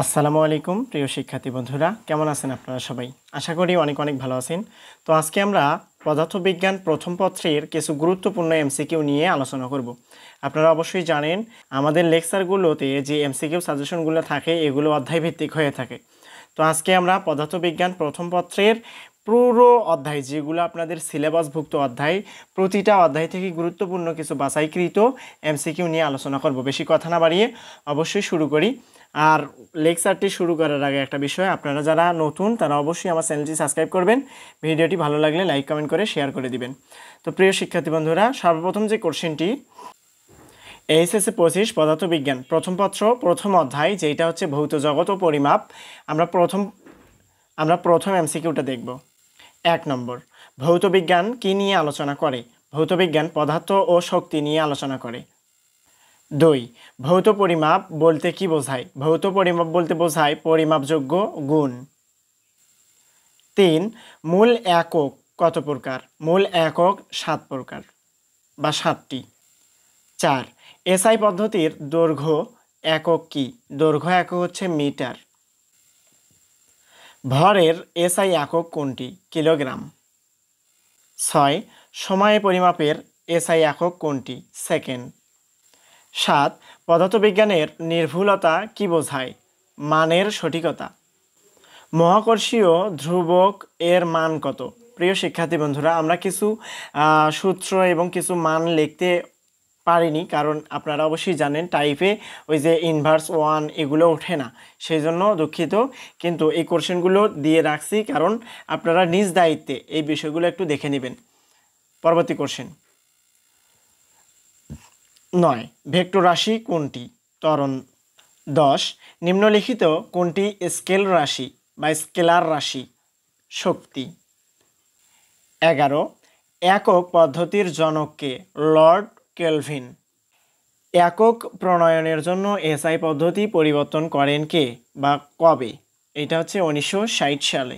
আসসালামু আলাইকুম প্রিয় শিক্ষার্থী বন্ধুরা, কেমন আছেন আপনারা সবাই? আশা করি অনেক অনেক ভালো আছেন। তো আজকে আমরা পদার্থবিজ্ঞান প্রথম পত্রের কিছু গুরুত্বপূর্ণ এমসিকিউ নিয়ে আলোচনা করব। আপনারা অবশ্যই জানেন আমাদের লেকচারগুলোতে যে এমসিকিউ সাজেশনগুলো থাকে এগুলো অধ্যায় ভিত্তিক হয়ে থাকে। তো আজকে আমরা পদার্থবিজ্ঞান প্রথম পত্রের পুরো অধ্যায়, যেগুলো আপনাদের সিলেবাসভুক্ত অধ্যায়, প্রতিটা অধ্যায় থেকে গুরুত্বপূর্ণ কিছু বাছাইকৃত এমসিকিউ নিয়ে আলোচনা করব। বেশি কথা না বাড়িয়ে অবশ্যই শুরু করি। আর লেকচারটি শুরু করার আগে একটা বিষয়, আপনারা যারা নতুন তারা অবশ্যই আমার চ্যানেলটি সাবস্ক্রাইব করবেন, ভিডিওটি ভালো লাগলে লাইক কমেন্ট করে শেয়ার করে দিবেন। তো প্রিয় শিক্ষার্থী বন্ধুরা, সর্বপ্রথম যে কোশ্চেনটি, এইচএসসি 25 পদার্থবিজ্ঞান প্রথম পত্র প্রথম অধ্যায়, যেটা হচ্ছে ভৌত জগৎ ও পরিমাপ, আমরা প্রথম এমসিকিউটা দেখব। 1 নম্বর, ভৌতবিজ্ঞান কি নিয়ে আলোচনা করে? ভৌতবিজ্ঞান পদার্থ ও শক্তি নিয়ে আলোচনা করে। 2, ভৌত পরিমাপ বলতে কি বোঝায়? ভৌত পরিমাপ বলতে বোঝায় পরিমাপযোগ্য গুণ। 3, মূল একক কত প্রকার? মূল একক 7 প্রকার বা 7টি। 4, এসআই পদ্ধতির দৈর্ঘ্য একক কি? দৈর্ঘ্য একক হচ্ছে মিটার। ভরের এসআই একক কোনটি? কিলোগ্রাম। 6, সময় পরিমাপের এসআই একক কোনটি? সেকেন্ড। 7, পদার্থবিজ্ঞানের নির্ভুলতা কি বোঝায়? মানের সঠিকতা। মহাকর্ষীয় ধ্রুবক এর মান কত? প্রিয় শিক্ষার্থী বন্ধুরা, আমরা কিছু সূত্র এবং কিছু মান লিখতে পারিনি, কারণ আপনারা অবশ্যই জানেন টাইপে ওই যে ইনভার্স 1 এগুলো ওঠে না, সেই জন্য দুঃখিত। কিন্তু এই কোশ্চেনগুলো দিয়ে রাখছি কারণ আপনারা নিজ দায়িত্বে এই বিষয়গুলো একটু দেখে নেবেন। পরবর্তী কোশ্চেন 9, ভেক্টর রাশি কোনটি? ত্বরণ। 10, নিম্নলিখিত কোনটি স্কেল রাশি বা স্কেলার রাশি? শক্তি। 11, একক পদ্ধতির জনককে? Lord kelvin. একক প্রণয়নের জন্য এসআই পদ্ধতি পরিবর্তন করেন কে বা কবে? এটা হচ্ছে 1960 সালে।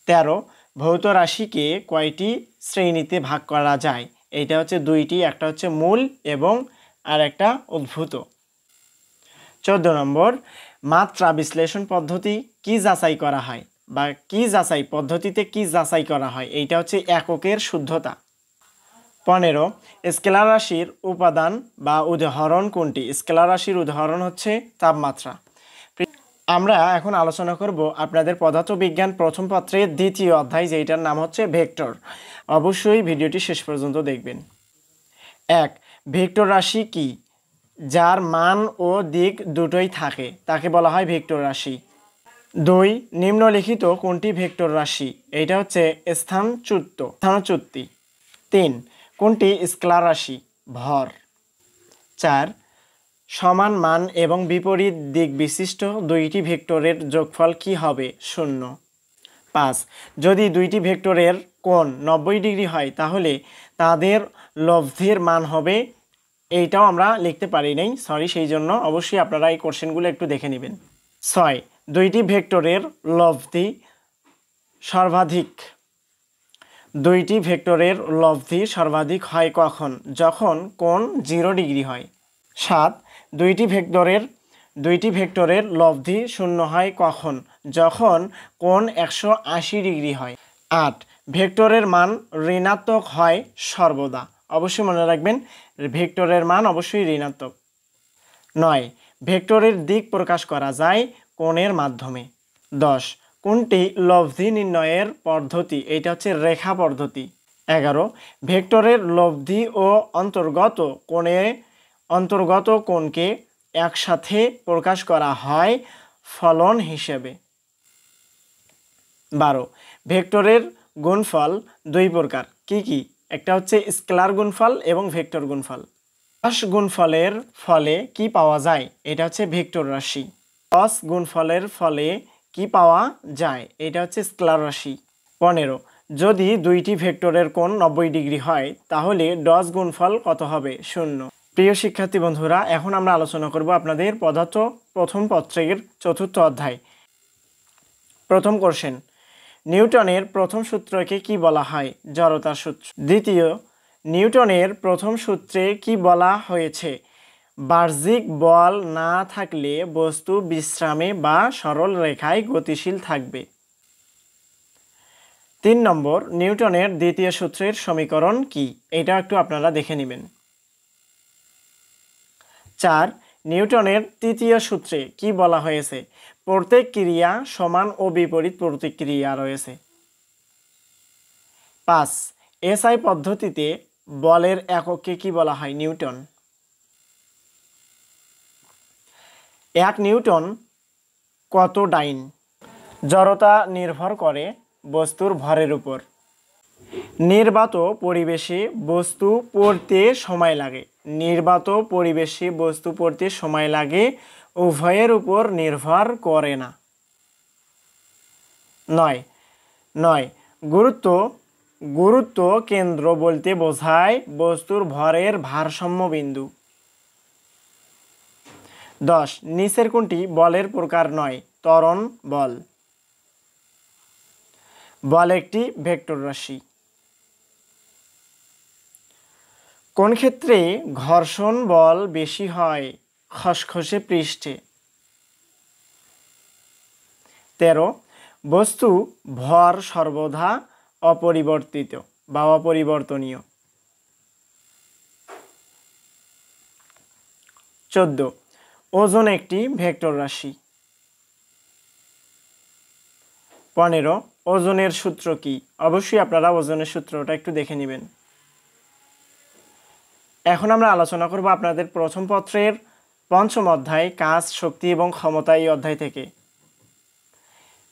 13, ভৌত রাশিকে কয়টি শ্রেণীতে ভাগ করা যায়? এইটা হচ্ছে 2টি, একটা হচ্ছে মূল এবং আর একটা উদ্ভূত। 14 নম্বর, মাত্রা বিশ্লেষণ পদ্ধতি কি যাচাই করা হয় বা কি যাচাই পদ্ধতিতে কি যাচাই করা হয়? এইটা হচ্ছে এককের শুদ্ধতা। 15, স্কেলার রাশির উপাদান বা উদাহরণ কোনটি? স্কেলার রাশির উদাহরণ হচ্ছে তাপমাত্রা। আমরা এখন আলোচনা করব আপনাদের পদার্থবিজ্ঞান প্রথম পত্রের দ্বিতীয় অধ্যায়, যেটার নাম হচ্ছে ভেক্টর। অবশ্যই ভিডিওটি শেষ পর্যন্ত দেখবেন। 1, ভেক্টর রাশি কি? যার মান ও দিক দুটোই থাকে তাকে বলা হয় ভেক্টর রাশি। 2, নিম্নলিখিত কোনটি ভেক্টর রাশি? এটা হচ্ছে স্থানচ্যুতি। 3, কোনটি স্কেলার রাশি? ভর। 4, সমান মান এবং বিপরীত দিক বিশিষ্ট দুইটি ভেক্টরের যোগফল কি হবে? 0। 5, যদি দুইটি ভেক্টরের কোণ 90 ডিগ্রি হয় তাহলে তাদের লব্ধির মান হবে, এইটাও আমরা লিখতে পারি নাই, সরি, সেই জন্য অবশ্যই আপনারা এই কোশ্চেনগুলো একটু দেখে নেবেন। 6, দুইটি ভেক্টরের লব্ধি সর্বাধিক। দুইটি ভেক্টরের লব্ধি সর্বাধিক হয় কখন? যখন কোণ 0 ডিগ্রি হয়। 7, দুইটি ভেক্টরের লব্ধি 0 হয় কখন? যখন কোণ 180 ডিগ্রি হয়। 8, ভেক্টরের মান ঋণাত্মক হয় সর্বদা। অবশ্যই মনে রাখবেন, ভেক্টরের মান অবশ্যই ঋণাত্মক। 9, ভেক্টরের দিক প্রকাশ করা যায় কোণের মাধ্যমে। 10, কোনটি লব্ধি নির্ণয়ের পদ্ধতি? এটা হচ্ছে রেখা পদ্ধতি। 11, ভেক্টরের লব্ধি ও অন্তর্গত কোণকে একসাথে প্রকাশ করা হয় ফলন হিসেবে। 12, ভেক্টরের গুণফল 2 প্রকার, কি কি? একটা হচ্ছে স্কেলার গুণফল এবং ভেক্টর গুণফল। ক্রস গুণফলের ফলে কি পাওয়া যায়? এটা হচ্ছে ভেক্টর রাশি। ক্রস গুণফলের ফলে কি পাওয়া যায়? এটা হচ্ছে স্কেলার রাশি। 15, যদি দুইটি ভেক্টরের কোণ 90 ডিগ্রি হয় তাহলে ডস গুণফল কত হবে? 0। প্রিয় শিক্ষার্থী বন্ধুরা, এখন আমরা আলোচনা করব আপনাদের পদার্থ প্রথম পত্রের চতুর্থ অধ্যায়। প্রথম কোশ্চেন, নিউটনের প্রথম সূত্রকে কি বলা হয়? জড়তার সূত্র। দ্বিতীয়, নিউটনের প্রথম সূত্রে কি বলা হয়েছে? বাহ্যিক বল না থাকলে বস্তু বিশ্রামে বা সরল রেখায় গতিশীল থাকবে। 3 নম্বর, নিউটনের দ্বিতীয় সূত্রের সমীকরণ কি? এটা একটু আপনারা দেখে নেবেন। 4, নিউটনের তৃতীয় সূত্রে কি বলা হয়েছে? প্রত্যেক ক্রিয়া সমান ও বিপরীত প্রতিক্রিয়া রয়েছে। 5, এসআই পদ্ধতিতে বলের একককে কি বলা হয়? নিউটন। 1 নিউটন কত ডাইন? জড়তা নির্ভর করে বস্তুর ভরের উপর। নির্বাত পরিবেশে বস্তু পড়তে সময় লাগে। নির্বাত পরিবেশে বস্তু পড়তে সময় লাগে, উভয়ের উপর নির্ভর করে না। 9, গুরুত্ব কেন্দ্র বলতে বোঝায় বস্তুর ভরের ভারসাম্য বিন্দু। 10, নিচের কোনটি বলের প্রকার নয়? ত্বরণ বল। বল একটি ভেক্টর রাশি। কোন ক্ষেত্রে ঘর্ষণ বল বেশি হয়? খসখসে পৃষ্ঠে। 13, বস্তু ভর সর্বদা অপরিবর্তিত বা অপরিবর্তনীয়। 14, ওজন একটি ভেক্টর রাশি। 15, ওজনের সূত্র কি? অবশ্যই আপনারা ওজনের সূত্রটা একটু দেখে নেবেন। এখন আমরা আলোচনা করব আপনাদের প্রথম পত্রের 5ম অধ্যায় কাজ, শক্তি এবং ক্ষমতা এই অধ্যায় থেকে।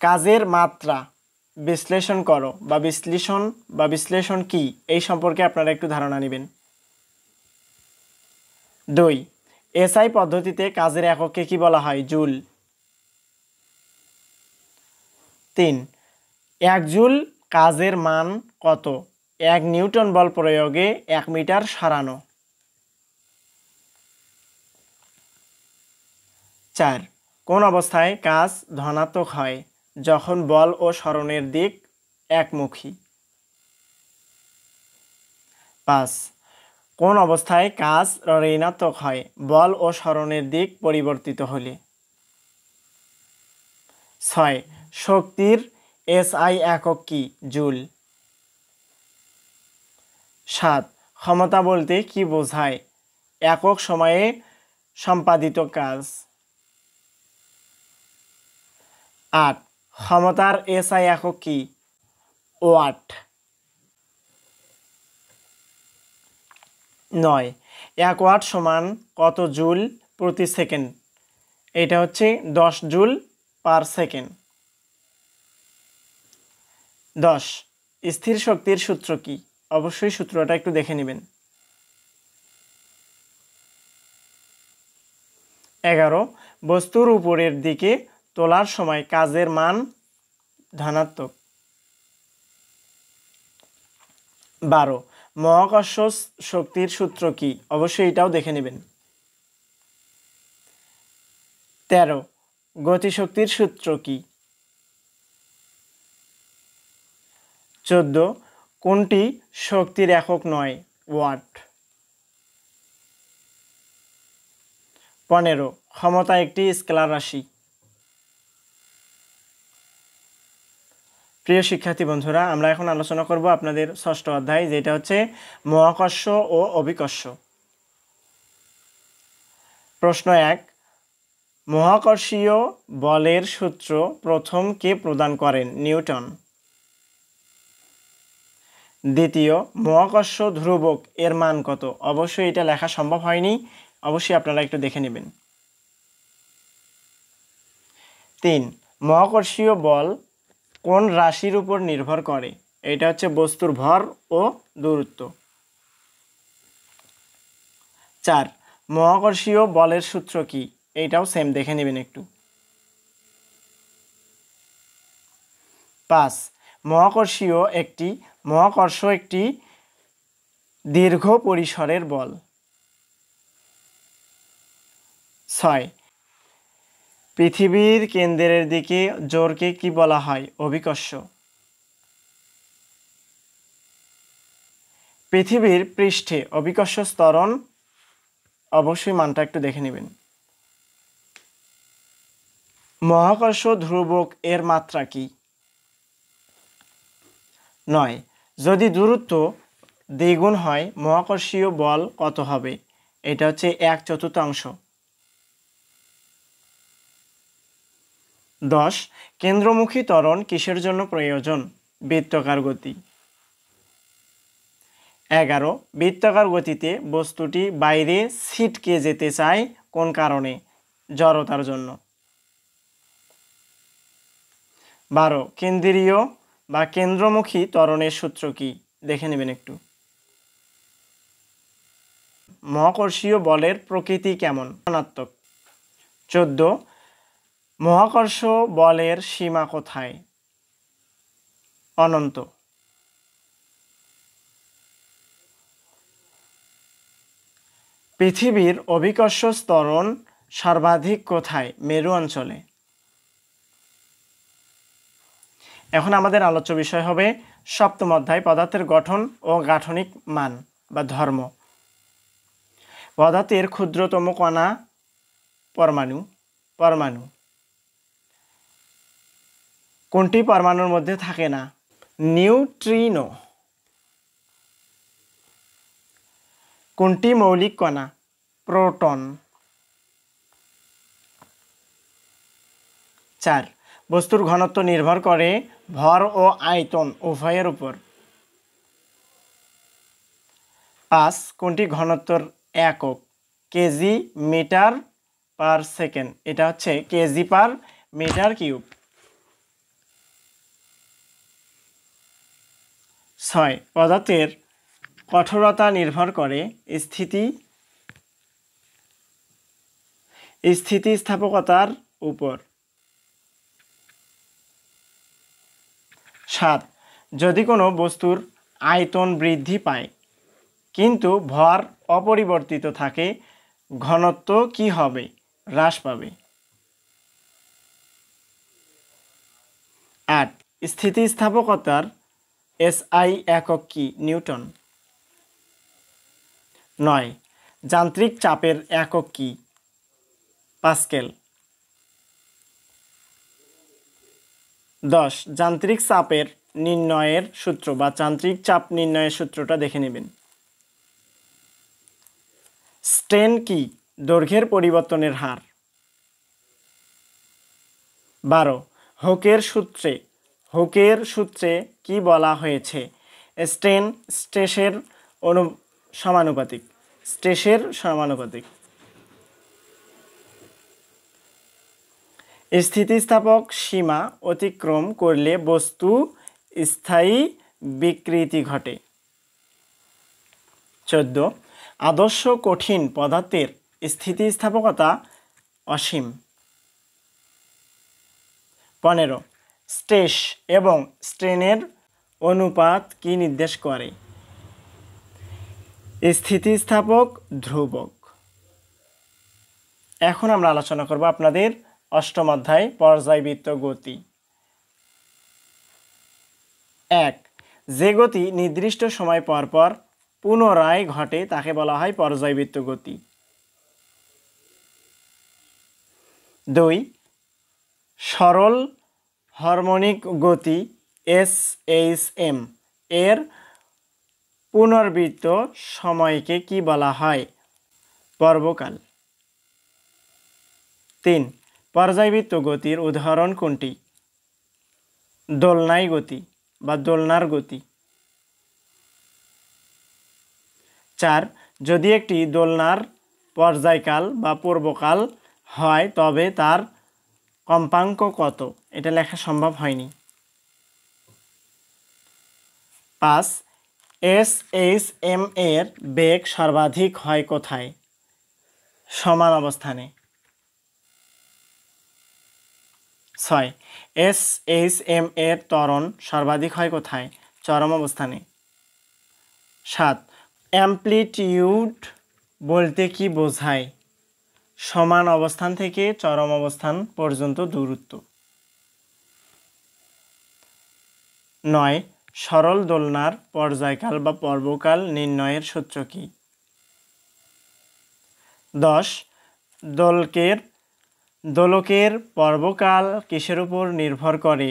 কাজের মাত্রা বিশ্লেষণ করো বা বিশ্লেষণ কি এই সম্পর্কে আপনারা একটু ধারণা নেবেন। 2, এসআই পদ্ধতিতে কাজের একককে কি বলা হয়? জুল। 3, 1 জুল কাজের মান কত? 1 নিউটন বল প্রয়োগে 1 মিটার সরানো। 4, কোন অবস্থায় কাজ ধনাত্মক হয়? যখন বল ও সরণের দিক একমুখী। 5, কোন অবস্থায় কাজ ঋণাত্মক হয়? বল ও সরণের দিক পরিবর্তিত হলে। 6, শক্তির এসআই একক কি? জুল। 7, ক্ষমতা বলতে কি বোঝায়? একক সময়ে সম্পাদিত কাজ। 8, ক্ষমতার এসআই একক কি? ওয়াট। 9, 1 ওয়াট সমান কত জুল প্রতি সেকেন্ড? এটা হচ্ছে 10 জুল পার সেকেন্ড। 10, স্থির শক্তির সূত্র কি? অবশ্যই সূত্রটা একটু দেখে নেবেন। 11, বস্তুর উপরের দিকে তোলার সময় কাজের মান ধনাত্মক। 12, মহাকর্ষ শক্তির সূত্র কি? অবশ্যই এটাও দেখে নেবেন। 13, গতিশক্তির সূত্র কি? 14, কোনটি শক্তির একক নয়? ওয়াট। 15, ক্ষমতা একটি স্কেলার রাশি। প্রিয় শিক্ষার্থী বন্ধুরা, আমরা এখন আলোচনা করব আপনাদের 6ষ্ঠ অধ্যায়, যেটা হচ্ছে মহাকর্ষ ও অভিকর্ষ। প্রশ্ন 1, মহাকর্ষীয় বলের সূত্র প্রথম কে প্রদান করেন? নিউটন। দ্বিতীয়, মহাকর্ষ ধ্রুবক এর মান কত? অবশ্যই এটা লেখা সম্ভব হয়নি, অবশ্যই আপনারা একটু দেখে নেবেন। 3, মহাকর্ষীয় বল কোন রাশির উপর নির্ভর করে? এটা হচ্ছে বস্তুর ভর ও দূরত্ব। 4, মহাকর্ষীয় বলের সূত্র কি? এইটাও সেম দেখে নেবেন একটু। 5, মহাকর্ষ একটি দীর্ঘ পরিসরের বল। 6, পৃথিবীর কেন্দ্রের দিকে জোরকে কি বলা হয়? অভিকর্ষ। পৃথিবীর পৃষ্ঠে অভিকর্ষ ত্বরণ অবশ্যই মানটা একটু দেখে নেবেন। মহাকর্ষ ধ্রুবক এর মাত্রা কি? 9 যদি দূরত্ব দ্বিগুণ হয় মহাকর্ষীয় বল কত হবে? এটা হচ্ছে 1/4। 10 কেন্দ্রমুখী ত্বরণ কিসের জন্য প্রয়োজন? বৃত্তাকার গতি। 11 বৃত্তাকার গতিতে বস্তুটি বাইরে ছিটকে যেতে চায় কোন কারণে? জড়তার জন্য। 12 কেন্দ্রীয় বা কেন্দ্রমুখী ত্বরণের সূত্র কি? দেখে নেবেন একটু। মহাকর্ষীয় বলের প্রকৃতি কেমন? ধনাত্মক। 14 মহাকর্ষ বলের সীমা কোথায়? অনন্ত। পৃথিবীর অভিকর্ষ ত্বরণ সর্বাধিক কোথায়? মেরু অঞ্চলে। এখন আমাদের আলোচ্য বিষয় হবে সপ্তম অধ্যায় পদার্থের গঠন ও গাঠনিক মান বা ধর্ম। পদার্থের ক্ষুদ্রতম কণা পরমাণু। পরমাণু কোনটি পরমাণুর মধ্যে থাকে না? নিউট্রিনো। কোনটি মৌলিক কণা? প্রোটন। 4 বস্তুর ঘনত্ব নির্ভর করে ভর ও আয়তন উভয়ের উপর। 5 কোনটি ঘনত্বের একক? KG meter per second. এটা হচ্ছে কেজি পার মিটার কিউব। 6 পদার্থের কঠোরতা নির্ভর করে স্থিতিস্থাপকতার উপর। 7 যদি কোনো বস্তুর আয়তন বৃদ্ধি পায় কিন্তু ভর অপরিবর্তিত থাকে ঘনত্ব কি হবে? হ্রাস পাবে। 8 স্থিতিস্থাপকতার এসআই একক কি? নিউটন। 9 যান্ত্রিক চাপের একক কি? পাস্কেল। 10 যান্ত্রিক চাপের নির্ণয়ের সূত্র বা যান্ত্রিক চাপ নির্ণয়ের সূত্রটা দেখে নেবেন। স্ট্রেন কি? দৈর্ঘ্যের পরিবর্তনের হার। 12 হুকের সূত্রে কি বলা হয়েছে? স্ট্রেন স্ট্রেসের সমানুপাতিক। স্ট্রেসের সমানুপাতিক। স্থিতিস্থাপক সীমা অতিক্রম করলে বস্তু স্থায়ী বিকৃতি ঘটে। 14 আদর্শ কঠিন পদার্থের স্থিতিস্থাপকতা অসীম। 15 স্ট্রেস এবং স্ট্রেনের অনুপাত কি নির্দেশ করে? স্থিতিস্থাপক ধ্রুবক। এখন আমরা আলোচনা করব আপনাদের অষ্টম অধ্যায় পর্যায়বৃত্ত গতি। 1 যে গতি নির্দিষ্ট সময় পর পর পুনরায় ঘটে তাকে বলা হয় পর্যায়বৃত্ত গতি। 2 সরল হারমোনিক গতি SHM এর পুনরাবৃত্ত সময়কে কি বলা হয়? পর্বকাল। 3 পর্যায়বৃত্ত গতির উদাহরণ কোনটি? দোলনায় গতি বা দোলনার গতি। 4 যদি একটি দোলনার পর্যায়কাল বা পূর্বকাল হয় তবে তার কম্পাঙ্ক কত? এটা লেখা সম্ভব হয়নি। 5 SHM এর বেগ সর্বাধিক হয় কোথায়? সমান অবস্থানে। 6 SHM এর ত্বরণ সর্বাধিক হয় কোথায়? চরম অবস্থানে। 7 অ্যামপ্লিটিউড বলতে কি বোঝায়? সমান অবস্থান থেকে চরম অবস্থান পর্যন্ত দূরত্ব। 9 সরল দোলনার পর্যায়কাল বা পর্বকাল নির্ণয়ের সূত্র কি? 10 দোলকের পর্বকাল কিসের উপর নির্ভর করে?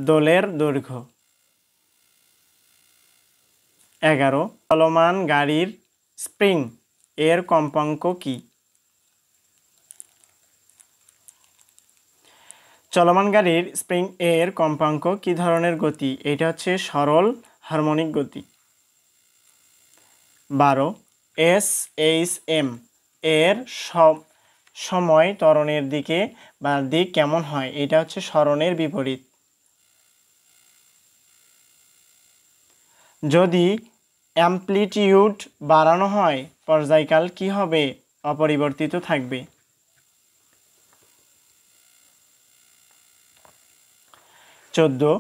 দোলের দৈর্ঘ্য। 11 চলমান গাড়ির স্প্রিং এর কম্পাঙ্ক কি? চলমান গাড়ির স্প্রিং এর কম্পাঙ্ক কি ধরনের গতি? এটা হচ্ছে সরল হারমোনিক গতি। 12 SHM এর সময় ত্বরণের দিকে বা দিক কেমন হয়? এটা হচ্ছে সরণের বিপরীত। যদি অ্যামপ্লিটিউড বাড়ানো হয় পর্যায়কাল কি হবে? অপরিবর্তিত থাকবে। 14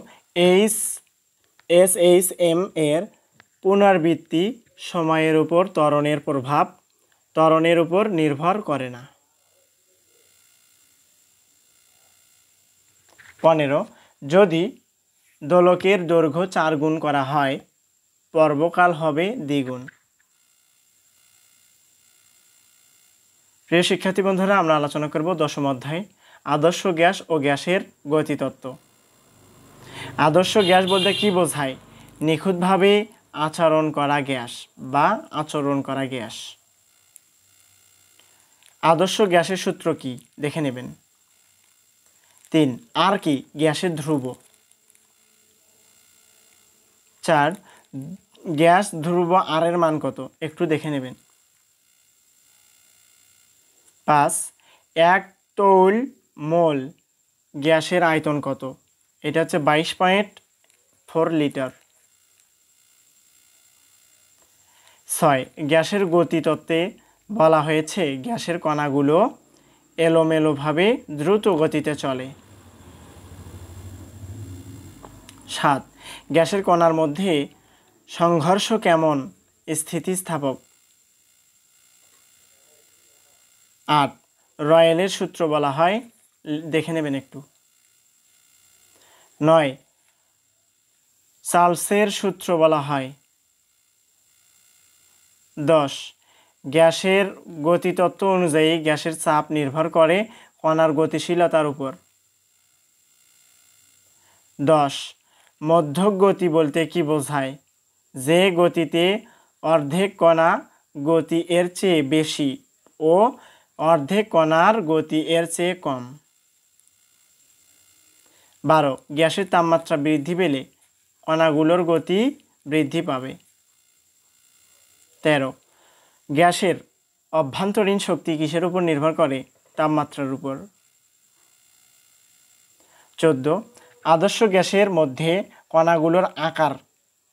SHM এর পুনরাবৃত্তি সময়ের উপর ত্বরণের প্রভাব ত্বরণের উপর নির্ভর করে না। 15 যদি দোলকের দৈর্ঘ্য 4 গুণ করা হয় পর্বকাল হবে দ্বিগুণ। প্রিয় শিক্ষার্থী বন্ধুরা, আমরা আলোচনা করব 10ম অধ্যায় আদর্শ গ্যাস ও গ্যাসের গতিতত্ত্ব। আদর্শ গ্যাস বলতে কি বোঝায়? নিখুঁতভাবে আচরণ করা গ্যাস বা আচরণ করা গ্যাস। আদর্শ গ্যাসের সূত্র কি দেখে নেবেন। 3 আর কি? গ্যাসের ধ্রুব। 4 গ্যাস ধ্রুব আর এর মান কত? একটু দেখে নেবেন। 5 1 তৈল মোল গ্যাসের আয়তন কত? এটা হচ্ছে 22.4 লিটার। 6 গ্যাসের গতিতত্ত্বে বলা হয়েছে গ্যাসের কণাগুলো এলোমেলোভাবে দ্রুত গতিতে চলে। 7 গ্যাসের কণার মধ্যে সংঘর্ষ কেমন স্থিতিস্থাপক? 8 রয়েলের সূত্র বলা হয়, দেখে নেবেন একটু। 9 চার্লসের সূত্র বলা হয়। 10 গ্যাসের গতিতত্ত্ব অনুযায়ী গ্যাসের চাপ নির্ভর করে কণার গতিশীলতার উপর। 10 মধ্যক গতি বলতে কি বোঝায়? যে গতিতে অর্ধেক কণা গতি এর চেয়ে বেশি ও অর্ধেক কণার গতি এর চেয়ে কম। 12 গ্যাসের তাপমাত্রা বৃদ্ধি পেলে কণাগুলোর গতি বৃদ্ধি পাবে। 13 গ্যাসের অভ্যন্তরীণ শক্তি কিসের উপর নির্ভর করে? তাপমাত্রার উপর। 14 আদর্শ গ্যাসের মধ্যে কণাগুলোর আকার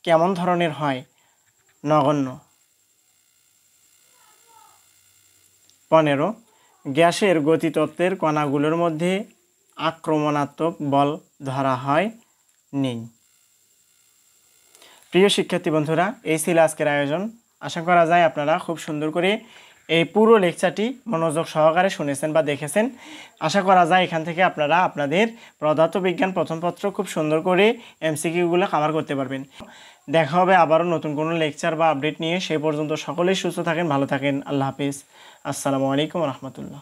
কেমন ধরনের হয়? নগণ্য। 15 গ্যাসের গতিতত্ত্বের কণাগুলোর মধ্যে আক্রমণাত্মক বল ধরা হয় নেই। প্রিয় শিক্ষার্থী বন্ধুরা, এই ছিল আজকের আয়োজন। আশা করা যায় আপনারা খুব সুন্দর করে এই পুরো লেকচারটি মনোযোগ সহকারে শুনেছেন বা দেখেছেন। আশা করা যায় এখান থেকে আপনারা আপনাদের পদার্থবিজ্ঞান প্রথম পত্র খুব সুন্দর করে এমসিকিউগুলো কভার করতে পারবেন। দেখা হবে আবারও নতুন কোনো লেকচার বা আপডেট নিয়ে। সেই পর্যন্ত সকলেই সুস্থ থাকেন, ভালো থাকেন। আল্লাহ হাফিজ। আসসালামু আলাইকুম রহমতুল্লাহ।